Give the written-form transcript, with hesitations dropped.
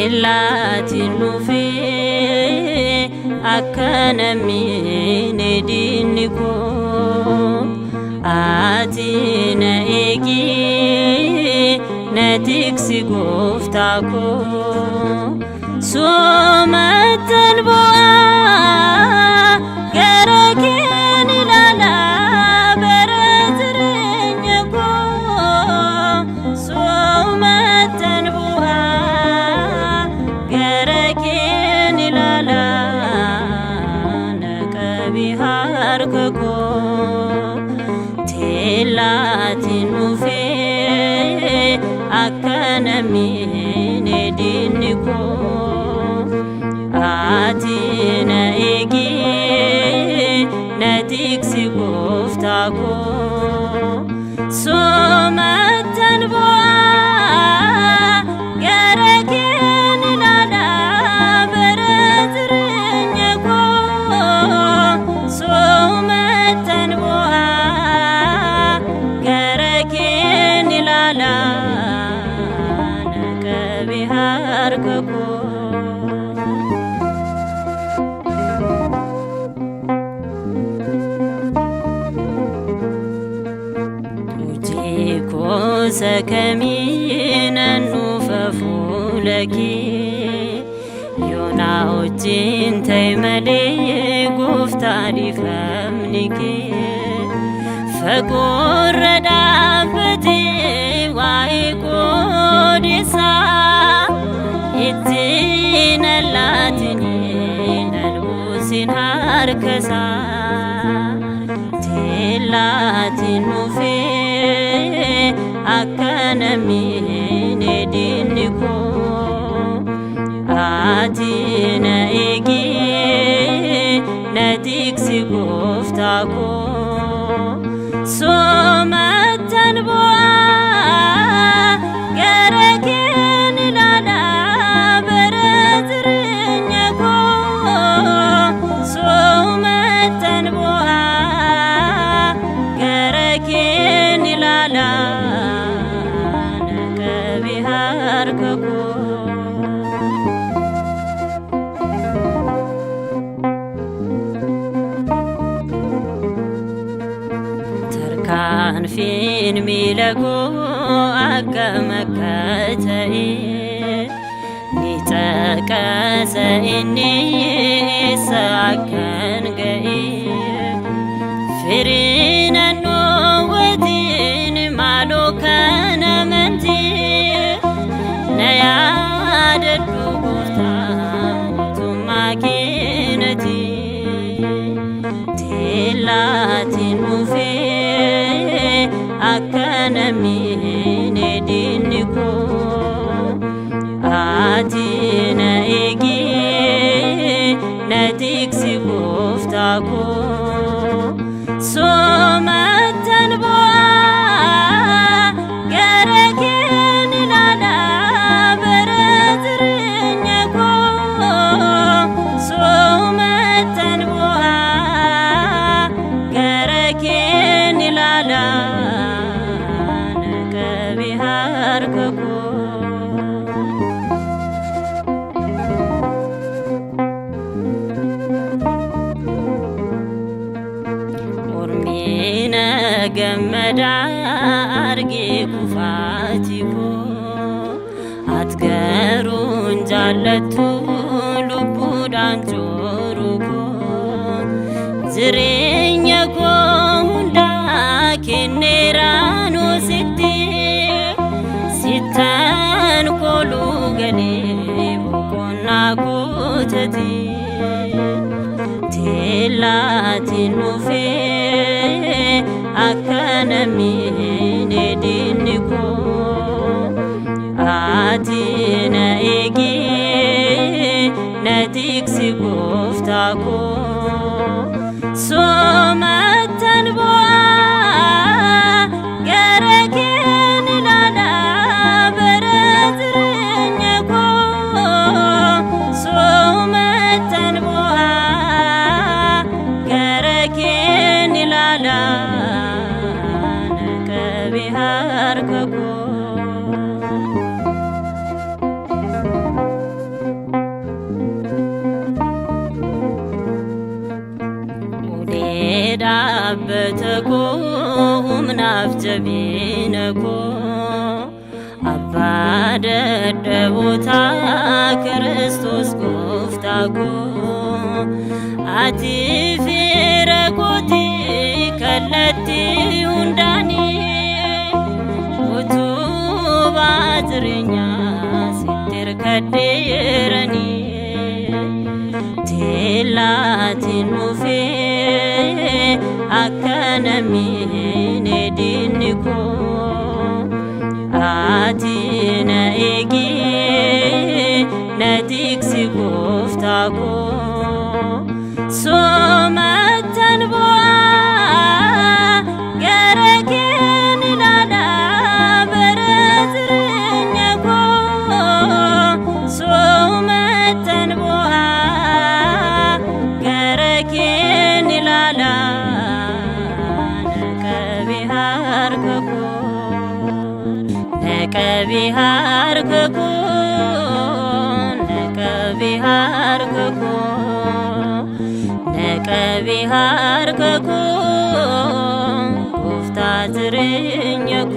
Teellaatiin dhufee akka namni diinni koo ati na eegi na tiksi gooftaa koo soomattan bu'aa gara keen ilaalaa bara jireenya koo soomattan bu'aa gara keen ilaalaa na qabi harka koo teellaatiin dhufee akka namni diinni koo ati na eegi na tiksi gooftaa koo soomattan bu'aa gara keen ilaalaa bara jireenya koo soomattan bu'aa gara keen ilaalaa na qabi harka koo sakaminan nufa fuulaki yoona wajjin ta'e malee gooftaa dhiifamni kee fagoorra dhaabbatee waa'ee qoodisaa ittiin allaatinii nalbuusin harkasaa teellaatiin dhufee akka namni diinni koo ati na eegi na tiksi gooftaa koo soomattan bu'aa gara keen ilaalaa bara jireenya koo soomattan bu'aa gara keen ilaalaa harka koo tarkaanfiin miila koo akka makka ta'e ni caqasa inni eessa akkan ga'e firii naannoo wajjin maaloo kan amantii na yaadadhu gooftaa mootummaa keenati teellaatiin dhufee akka namni diinni koo ati na eegi na tiksi gooftaa koo soomattan bu'aa gara keen ilaalaa bara jireenya koo soomattan bu'aa gara keen ilaalaa na qabi harka koo ormiina gammadaa argee kufaati koo ati garuun jaallattu lubbuudhaan jooru koo jireenya koo hundaa kenneeraan sitti sittaan kooluu galee boqonnaa kootati teellaatiin dhufee akka namni diinni koo ati na eegi na tiksi gooftaa koo soomattan bu'aa gara keen ilaalaa bara jireenya koo soomattan bu'aa gara keen ilaalaa na qabi harka koo በተቆም ናፍ ጀቢነኮ አባ ደደቦታ ክርስቶስ ጎፍታኮ አቲ ፊረኮቲ ከለቲ ሁንዳኒ ኡቱ ባትርኛ ሲትር ከዴረኒ ቴላቲን ኑፌ አከነሚኔ ዲኒኮ አቲነ ኤጊ ነቲክሲ ጎፍታኮ ሶመተን ቦአ ገረኬን ኢላላ በረትርኘኮ ሶመተን ቦአ ገረኬን ኢላላ ነቀቢሃርከኮ ነቀቢሃርከኮ ነቀቢሃርከኮ ነቀቢሃርከኮ ጎፍታ ትርኘኮ